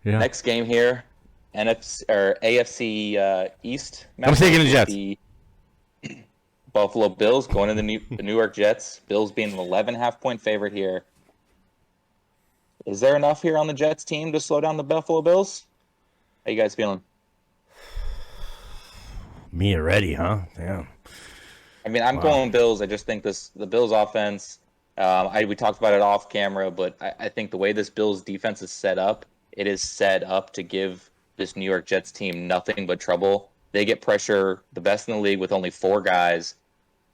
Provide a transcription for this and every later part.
Yeah. Next game here, NFC or AFC East I'm taking the matchup with Jets. the Buffalo Bills going to the New York Jets. Bills being an 11.5-point favorite here. Is there enough here on the Jets team to slow down the Buffalo Bills? How you guys feeling? Me already, huh? Damn. I mean, I'm Wow. going Bills. I just think the Bills offense. We talked about it off camera, but I think the way this Bills defense is set up, it is set up to give this New York Jets team nothing but trouble. They get pressure, the best in the league, with only 4 guys.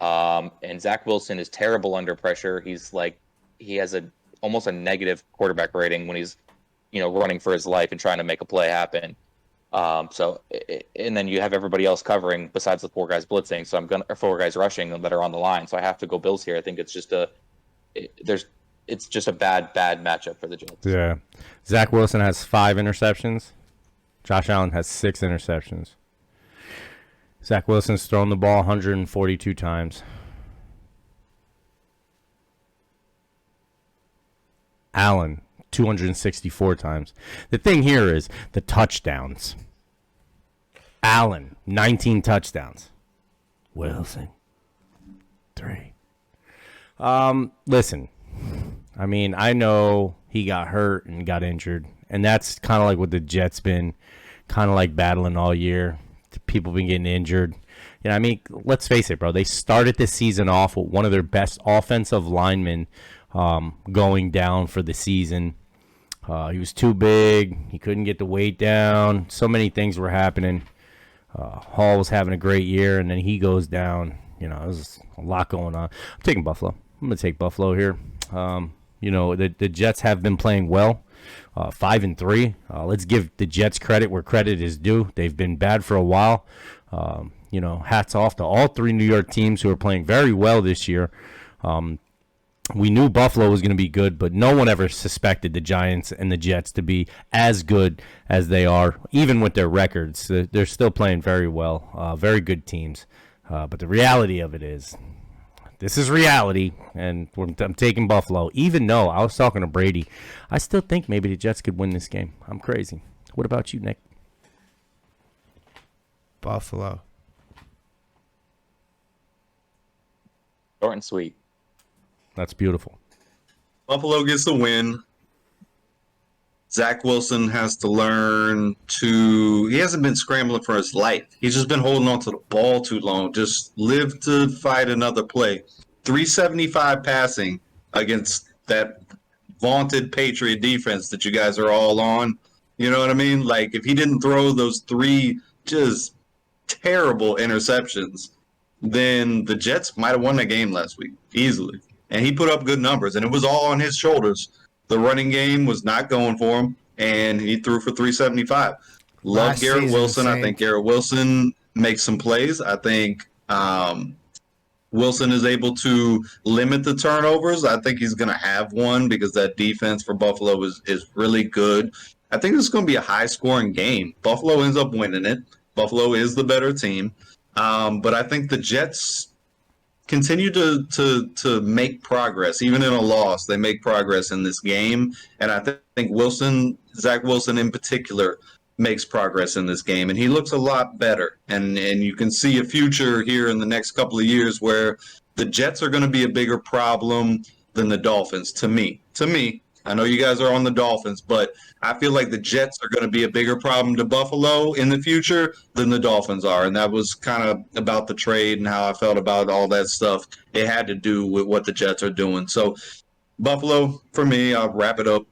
And Zach Wilson is terrible under pressure. He has almost a negative quarterback rating when he's running for his life and trying to make a play happen. And then you have everybody else covering besides the 4 guys blitzing. So 4 guys rushing that are on the line. So I have to go Bills here. I think it's just it's just a bad matchup for the Jets. Yeah. Zach Wilson has 5 interceptions. Josh Allen has 6 interceptions. Zach Wilson's thrown the ball 142 times. Allen, 264 times. The thing here is the touchdowns. Allen, 19 touchdowns. Wilson, 3. Listen, I mean, I know he got hurt and got injured, and that's kind of like what the Jets been kind of like battling all year. People been getting injured. I mean, let's face it, bro. They started this season off with one of their best offensive linemen going down for the season. He was too big. He couldn't get the weight down. So many things were happening. Hall was having a great year, and then he goes down. There's a lot going on. I'm taking Buffalo. I'm going to take Buffalo here. The Jets have been playing well. 5-3. Let's give the Jets credit where credit is due. They've been bad for a while. Hats off to all 3 New York teams who are playing very well this year. We knew Buffalo was going to be good, but no one ever suspected the Giants and the Jets to be as good as they are, even with their records. They're still playing very well, very good teams. But the reality of it is, this is reality, and I'm taking Buffalo. Even though I was talking to Brady, I still think maybe the Jets could win this game. I'm crazy. What about you, Nick? Buffalo. Short and sweet. That's beautiful. Buffalo gets the win. Zach Wilson has to learn he hasn't been scrambling for his life. He's just been holding on to the ball too long. Just live to fight another play. 375 passing against that vaunted Patriot defense that you guys are all on. You know what I mean? Like, if he didn't throw those 3 just terrible interceptions, then the Jets might have won that game last week easily. And he put up good numbers, and it was all on his shoulders. The running game was not going for him, and he threw for 375. Love Garrett Wilson. I think Garrett Wilson makes some plays. I think Wilson is able to limit the turnovers. I think he's going to have one because that defense for Buffalo is really good. I think this is going to be a high-scoring game. Buffalo ends up winning it. Buffalo is the better team. But I think the Jets continue to make progress. Even in a loss, they make progress in this game. And I think Zach Wilson in particular, makes progress in this game. And he looks a lot better. And you can see a future here in the next couple of years where the Jets are going to be a bigger problem than the Dolphins, to me. I know you guys are on the Dolphins, but I feel like the Jets are going to be a bigger problem to Buffalo in the future than the Dolphins are. And that was kind of about the trade and how I felt about all that stuff. It had to do with what the Jets are doing. So Buffalo, for me, I'll wrap it up.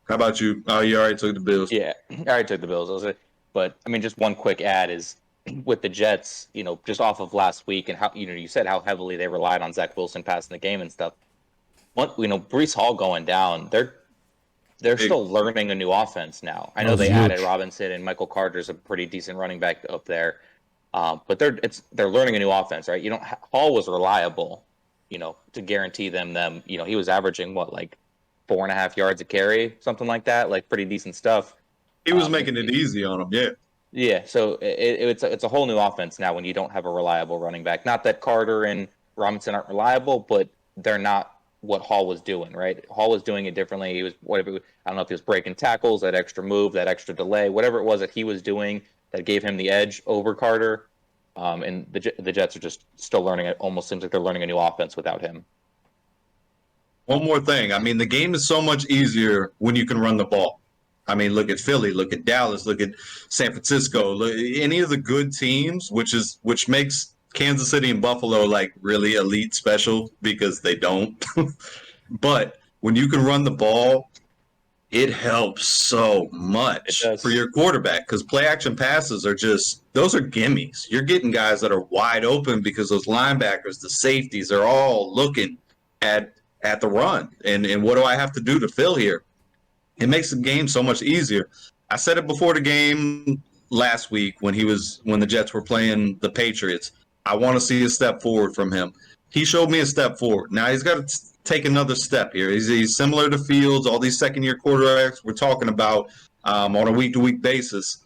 How about you? Oh, you already took the Bills. Yeah, I already took the Bills. But, I mean, just one quick add is with the Jets, just off of last week and how, you said how heavily they relied on Zach Wilson passing the game and stuff. Breece Hall going down, they're still learning a new offense now. I know they added Robinson, and Michael Carter's a pretty decent running back up there. But they're learning a new offense, right? Hall was reliable, to guarantee them. He was averaging 4.5 yards a carry, something like that, pretty decent stuff. He was making it easy on them, yeah. Yeah, so it's a whole new offense now when you don't have a reliable running back. Not that Carter and Robinson aren't reliable, but they're not what Hall was doing, right? Hall was doing it differently. He was whatever. I don't know if he was breaking tackles, that extra move, that extra delay, whatever it was that he was doing that gave him the edge over Carter. And the Jets are just still learning. It almost seems like they're learning a new offense without him. One more thing. I mean, the game is so much easier when you can run the ball. I mean, look at Philly, look at Dallas, look at San Francisco, look, any of the good teams, which makes Kansas City and Buffalo like really elite special because they don't. But when you can run the ball, it helps so much for your quarterback because play action passes are just, those are gimmies. You're getting guys that are wide open because those linebackers, the safeties are all looking at the run. And what do I have to do to fill here? It makes the game so much easier. I said it before the game last week when the Jets were playing the Patriots. I want to see a step forward from him. He showed me a step forward. Now he's got to take another step here. He's similar to Fields, all these second-year quarterbacks we're talking about on a week-to-week basis.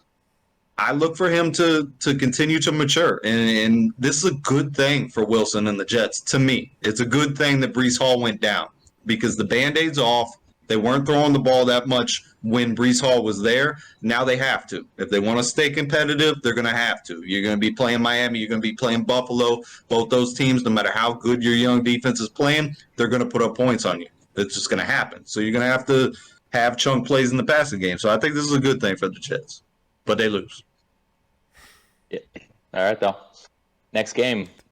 I look for him to continue to mature, and this is a good thing for Wilson and the Jets. To me, it's a good thing that Breece Hall went down because the Band-Aid's off. They weren't throwing the ball that much when Breece Hall was there. Now they have to. If they want to stay competitive, they're going to have to. You're going to be playing Miami. You're going to be playing Buffalo. Both those teams, no matter how good your young defense is playing, they're going to put up points on you. It's just going to happen. So you're going to have chunk plays in the passing game. So I think this is a good thing for the Jets. But they lose. Yeah. All right, though. Next game,